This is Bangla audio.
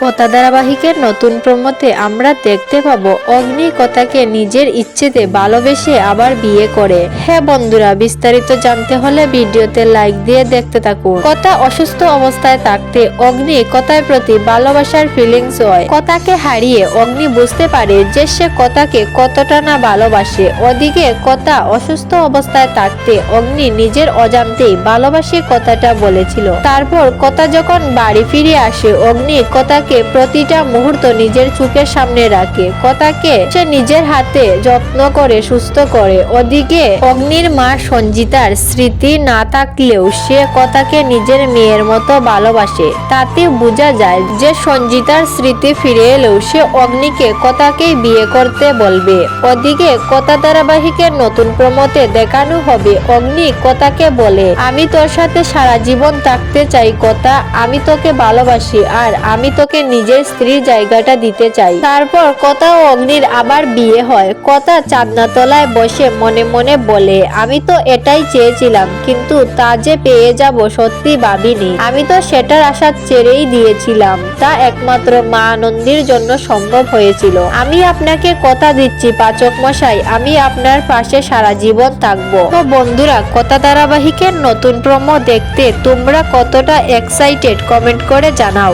কথা ধারাবাহিকের নতুন প্রমোতে আমরা দেখতে পাবো অগ্নি কথাকে নিজের ইচ্ছেতে ভালোবেসে আবার বিয়ে করে। হ্যাঁ বন্ধুরা, বিস্তারিত জানতে হলে ভিডিওতে লাইক দিয়ে দেখতে থাকুন। কথা অসুস্থ অবস্থায় থাকতে অগ্নি কথার প্রতি ভালোবাসার ফিলিংস হয়। কথাকে হারিয়ে অগ্নি বুঝতে পারে যে সে কথাকে কতটা না ভালোবাসে। ওদিকে কথা অসুস্থ অবস্থায় থাকতে অগ্নি নিজের অজান্তেই ভালোবাসে কথাটা বলেছিল। তারপর কথা যখন বাড়ি ফিরে আসে, অগ্নি কথাকে প্রতিটা মুহূর্ত নিজের চোখের সামনে রাখে। কথাকে সে নিজের হাতে যত্ন করে সুস্থ করে। ওদিকে অগ্নির মা সঞ্জিতার স্মৃতি না থাকলেও সে কথাকে নিজের মেয়ের মতো ভালোবাসে। তাতে বোঝা যায় যে সঞ্জিতার স্মৃতি ফিরে এলেও সে অগ্নিকে কথাকেই বিয়ে করতে বলবে। ওদিকে কথা ধারাবাহিকের নতুন প্রমোতে দেখানো হবে অগ্নি কথাকে বলে, আমি তোর সাথে সারা জীবন থাকতে চাই কথা, আমি তোকে ভালোবাসি আর আমি তোকে নিজের স্ত্রীর জায়গাটা দিতে চাই। তারপর কথা ও অগ্নির আবার বিয়ে হয়। কথা চাঁদনাতলায় বসে মনে মনে বলে, আমি তো এটাই চেয়েছিলাম, কিন্তু তা যে পেয়ে যাব সত্যি ভাবিনি। আমি তো সেটার আশা ছেড়েই দিয়েছিলাম। তা একমাত্র মা আনন্দের জন্য সম্ভব হয়েছিল। আমি আপনাকে কথা দিচ্ছি পাচক মশাই, আমি আপনার পাশে সারা জীবন থাকবো। তো বন্ধুরা, কথা ধারাবাহিকের নতুন প্রমো দেখতে তোমরা কতটা এক্সাইটেড কমেন্ট করে জানাও।